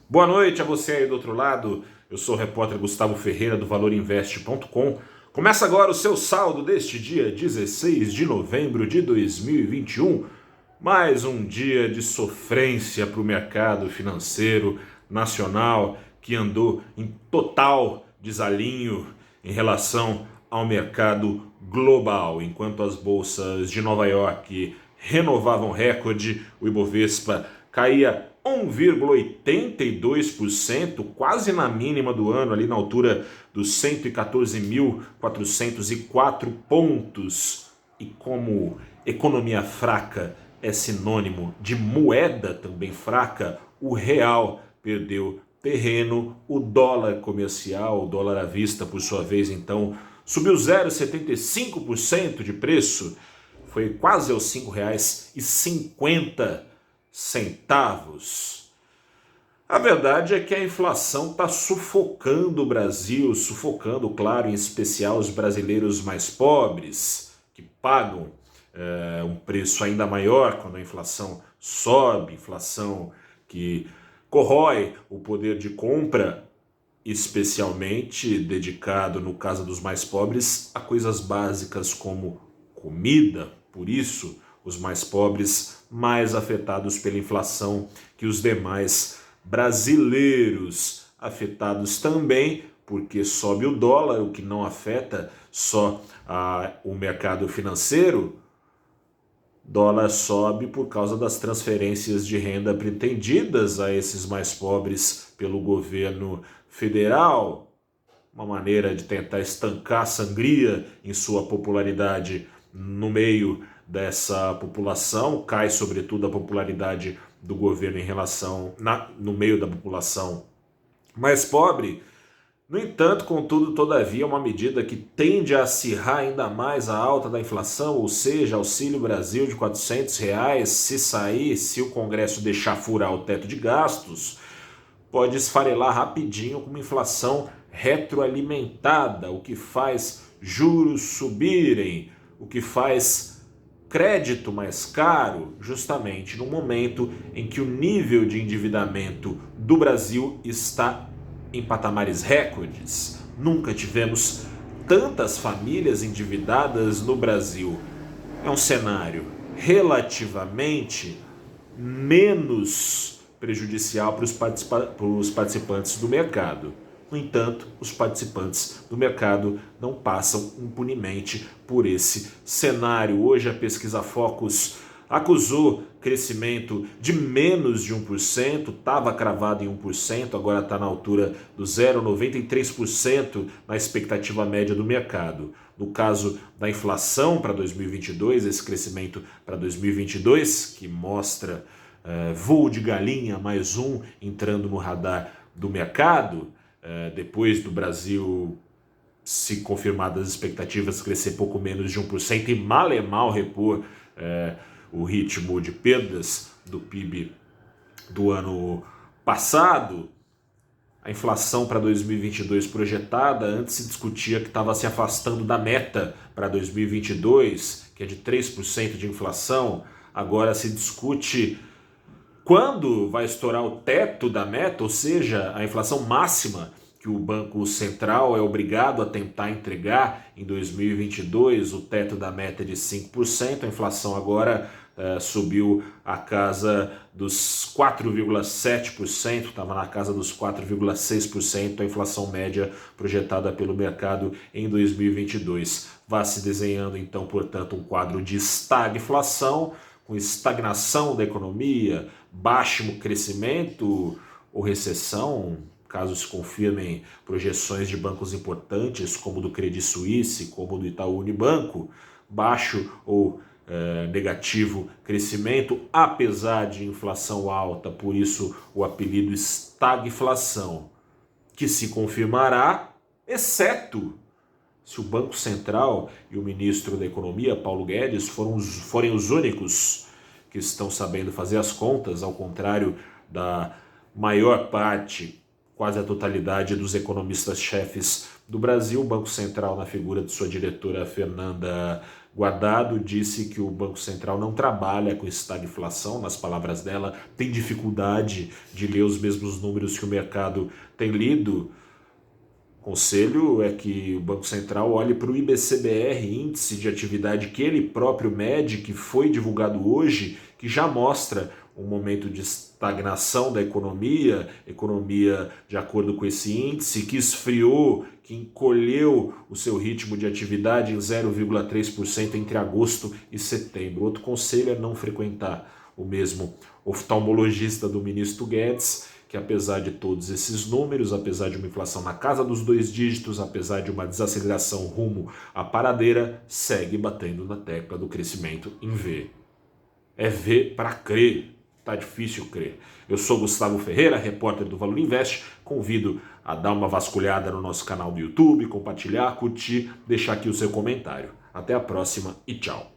Boa noite a você aí do outro lado. Eu sou o repórter Gustavo Ferreira do valorinvest.com. Começa agora o seu saldo deste dia 16 de novembro de 2021. Mais um dia de sofrência para o mercado financeiro nacional que andou em total desalinho em relação ao mercado global. Enquanto as bolsas de Nova York renovavam recorde, o Ibovespa caía 1,82%, quase na mínima do ano, ali na altura dos 114.404 pontos. E como economia fraca é sinônimo de moeda também fraca, o real perdeu terreno, o dólar comercial, o dólar à vista, por sua vez, então, subiu 0,75% de preço, foi quase aos R$ 5,50. A verdade é que a inflação está sufocando o Brasil, sufocando, claro, em especial os brasileiros mais pobres, que pagam um preço ainda maior quando a inflação sobe, inflação que corrói o poder de compra, especialmente dedicado, no caso dos mais pobres, a coisas básicas como comida. Por isso, os mais pobres mais afetados pela inflação que os demais brasileiros, afetados também porque sobe o dólar, o que não afeta só o mercado financeiro. Dólar sobe por causa das transferências de renda pretendidas a esses mais pobres pelo governo federal, uma maneira de tentar estancar a sangria em sua popularidade no meio dessa população. Cai sobretudo a popularidade do governo no meio da população mais pobre. No entanto, contudo, todavia, uma medida que tende a acirrar ainda mais a alta da inflação, ou seja, Auxílio Brasil de R$ 400, se o Congresso deixar furar o teto de gastos, pode esfarelar rapidinho com uma inflação retroalimentada, o que faz juros subirem, o que faz crédito mais caro, justamente no momento em que o nível de endividamento do Brasil está em patamares recordes. Nunca tivemos tantas famílias endividadas no Brasil. É um cenário relativamente menos prejudicial para os participantes do mercado. No entanto, os participantes do mercado não passam impunemente por esse cenário. Hoje a pesquisa Focus acusou crescimento de menos de 1%, estava cravado em 1%, agora está na altura do 0,93% na expectativa média do mercado. No caso da inflação para 2022, esse crescimento para 2022, que mostra voo de galinha, mais um entrando no radar do mercado, depois do Brasil, se confirmadas as expectativas, crescer pouco menos de 1% e mal e mal repor o ritmo de perdas do PIB do ano passado. A inflação para 2022 projetada, antes se discutia que estava se afastando da meta para 2022, que é de 3% de inflação. Agora se discute quando vai estourar o teto da meta, ou seja, a inflação máxima que o Banco Central é obrigado a tentar entregar em 2022, o teto da meta é de 5%, a inflação agora subiu a casa dos 4,7%, estava na casa dos 4,6%, a inflação média projetada pelo mercado em 2022. Vai se desenhando então, portanto, um quadro de estagflação, com estagnação da economia, baixo crescimento ou recessão, caso se confirmem projeções de bancos importantes, como do Credit Suisse, como do Itaú Unibanco, baixo ou negativo crescimento, apesar de inflação alta, por isso o apelido estagflação, que se confirmará, exceto se o Banco Central e o ministro da Economia, Paulo Guedes, forem os únicos que estão sabendo fazer as contas, ao contrário da maior parte quase a totalidade dos economistas-chefes do Brasil. O Banco Central, na figura de sua diretora Fernanda Guardado, disse que o Banco Central não trabalha com estagflação, nas palavras dela, tem dificuldade de ler os mesmos números que o mercado tem lido. O conselho é que o Banco Central olhe para o IBCBR, Índice de Atividade que ele próprio mede, que foi divulgado hoje, que já mostra um momento de estagnação da economia, de acordo com esse índice, que esfriou, que encolheu o seu ritmo de atividade em 0,3% entre agosto e setembro. Outro conselho é não frequentar o mesmo oftalmologista do ministro Guedes, que apesar de todos esses números, apesar de uma inflação na casa dos 2 dígitos, apesar de uma desaceleração rumo à paradeira, segue batendo na tecla do crescimento em V. É ver para crer. Tá difícil crer. Eu sou Gustavo Ferreira, repórter do Valor Invest. Convido a dar uma vasculhada no nosso canal do YouTube, compartilhar, curtir, deixar aqui o seu comentário. Até a próxima e tchau.